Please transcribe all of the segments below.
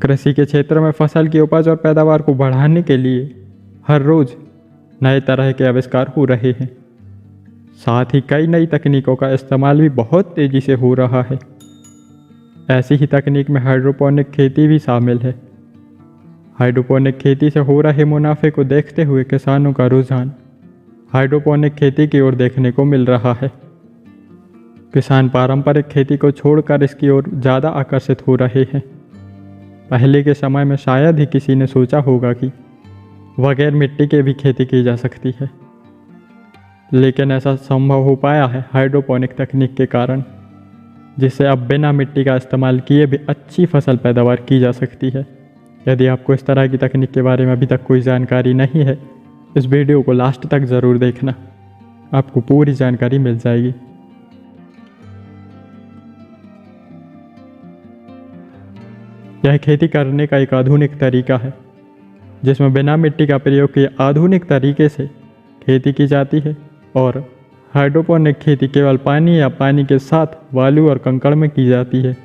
कृषि के क्षेत्र में फसल की उपज और पैदावार को बढ़ाने के लिए हर रोज़ नए तरह के आविष्कार हो रहे हैं। साथ ही कई नई तकनीकों का इस्तेमाल भी बहुत तेज़ी से हो रहा है। ऐसी ही तकनीक में हाइड्रोपोनिक खेती भी शामिल है। हाइड्रोपोनिक खेती से हो रहे मुनाफे को देखते हुए किसानों का रुझान हाइड्रोपोनिक खेती की ओर देखने को मिल रहा है। किसान पारंपरिक खेती को छोड़कर इसकी ओर ज़्यादा आकर्षित हो रहे हैं। पहले के समय में शायद ही किसी ने सोचा होगा कि बगैर मिट्टी के भी खेती की जा सकती है, लेकिन ऐसा संभव हो पाया है हाइड्रोपोनिक तकनीक के कारण, जिससे अब बिना मिट्टी का इस्तेमाल किए भी अच्छी फसल पैदावार की जा सकती है। यदि आपको इस तरह की तकनीक के बारे में अभी तक कोई जानकारी नहीं है, इस वीडियो को लास्ट तक ज़रूर देखना, आपको पूरी जानकारी मिल जाएगी। यह खेती करने का एक आधुनिक तरीका है, जिसमें बिना मिट्टी का प्रयोग किए आधुनिक तरीके से खेती की जाती है। और हाइड्रोपोनिक खेती केवल पानी या पानी के साथ बालू और कंकड़ में की जाती है।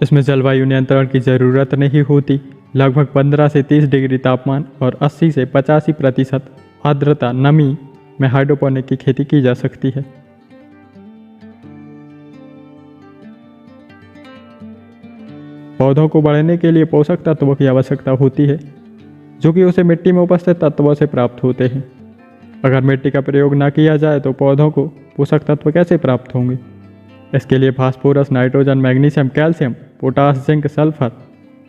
इसमें जलवायु नियंत्रण की ज़रूरत नहीं होती। लगभग 15 से 30 डिग्री तापमान और 80 से 85% आर्द्रता नमी में हाइड्रोपोनिक की खेती की जा सकती है। पौधों को बढ़ने के लिए पोषक तत्वों की आवश्यकता होती है, जो कि उसे मिट्टी में उपस्थित तत्वों से प्राप्त होते हैं। अगर मिट्टी का प्रयोग न किया जाए तो पौधों को पोषक तत्व कैसे प्राप्त होंगे? इसके लिए phosphorus, nitrogen, magnesium, calcium, potash, zinc, sulphur,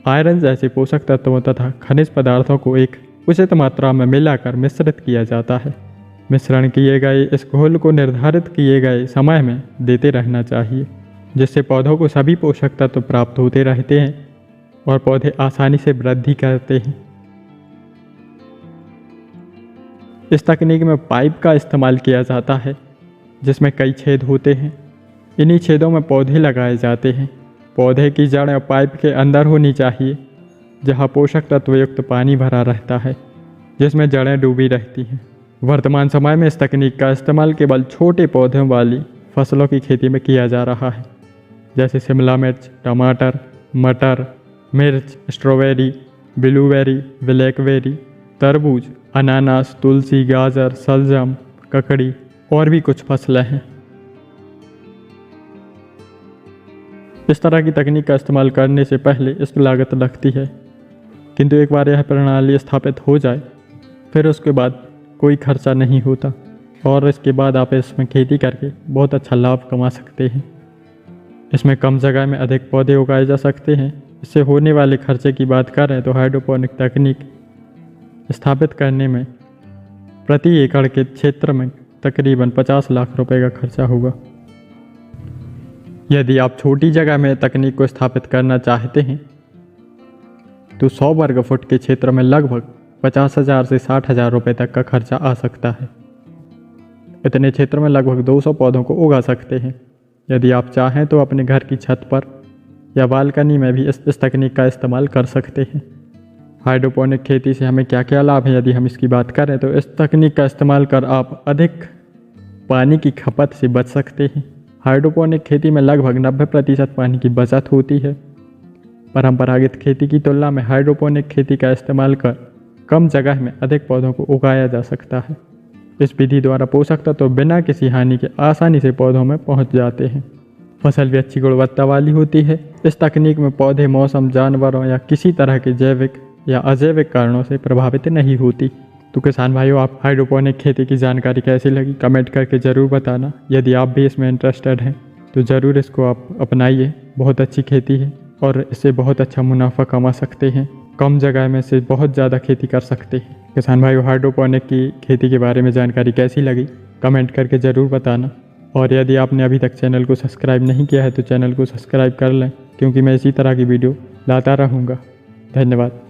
iron जैसे पोषक तत्वों तथा खनिज पदार्थों को एक उचित मात्रा में मिलाकर मिश्रित किया जाता है। मिश्रण किए गए इस घोल को निर्धारित किए गए समय में देते रहना चाहिए, जिससे पौधों को सभी पोषक तत्व प्राप्त होते रहते हैं और पौधे आसानी से वृद्धि करते हैं। इस तकनीक में पाइप का इस्तेमाल किया जाता है, जिसमें कई छेद होते हैं। इन्हीं छेदों में पौधे लगाए जाते हैं। पौधे की जड़ पाइप के अंदर होनी चाहिए, जहां पोषक तत्व युक्त पानी भरा रहता है, जिसमें जड़ें डूबी रहती हैं। वर्तमान समय में इस तकनीक का इस्तेमाल केवल छोटे पौधों वाली फसलों की खेती में किया जा रहा है, जैसे शिमला मिर्च, टमाटर, मटर, मिर्च, स्ट्रॉबेरी, ब्लूबेरी, ब्लैकबेरी, तरबूज, अनानास, तुलसी, गाजर, शलजम, ककड़ी और भी कुछ फसलें हैं। इस तरह की तकनीक का इस्तेमाल करने से पहले इसकी लागत लगती है, किंतु एक बार यह प्रणाली स्थापित हो जाए फिर उसके बाद कोई खर्चा नहीं होता और इसके बाद आप इसमें खेती करके बहुत अच्छा लाभ कमा सकते हैं। इसमें कम जगह में अधिक पौधे उगाए जा सकते हैं। इससे होने वाले खर्चे की बात करें तो हाइड्रोपोनिक तकनीक स्थापित करने में प्रति एकड़ के क्षेत्र में तकरीबन 50 लाख रुपए का खर्चा होगा। यदि आप छोटी जगह में तकनीक को स्थापित करना चाहते हैं तो 100 वर्ग फुट के क्षेत्र में लगभग 50,000 से 60,000 रुपये तक का खर्चा आ सकता है। इतने क्षेत्र में लगभग 200 पौधों को उगा सकते हैं। यदि आप चाहें तो अपने घर की छत पर या बालकनी में भी इस तकनीक का इस्तेमाल कर सकते हैं। हाइड्रोपोनिक खेती से हमें क्या क्या लाभ है यदि हम इसकी बात करें तो इस तकनीक का इस्तेमाल कर आप अधिक पानी की खपत से बच सकते हैं। हाइड्रोपोनिक खेती में लगभग 90% पानी की बचत होती है। परंपरागत खेती की तुलना में हाइड्रोपोनिक खेती का इस्तेमाल कर कम जगह में अधिक पौधों को उगाया जा सकता है। इस विधि द्वारा पोषक तत्व बिना किसी हानि के आसानी से पौधों में पहुंच जाते हैं। फसल भी अच्छी गुणवत्ता वाली होती है। इस तकनीक में पौधे मौसम, जानवरों या किसी तरह के जैविक या अजैविक कारणों से प्रभावित नहीं होती। तो किसान भाइयों, आप हाइड्रोपोनिक खेती की जानकारी कैसी लगी कमेंट करके ज़रूर बताना। यदि आप भी इसमें इंटरेस्टेड हैं तो ज़रूर इसको आप अपनाइए। बहुत अच्छी खेती है और इससे बहुत अच्छा मुनाफा कमा सकते हैं। कम जगह में से बहुत ज़्यादा खेती कर सकते हैं। किसान भाइयों, हाइड्रोपोनिक की खेती के बारे में जानकारी कैसी लगी कमेंट करके ज़रूर बताना। और यदि आपने अभी तक चैनल को सब्सक्राइब नहीं किया है तो चैनल को सब्सक्राइब कर लें, क्योंकि मैं इसी तरह की वीडियो लाता रहूँगा। धन्यवाद।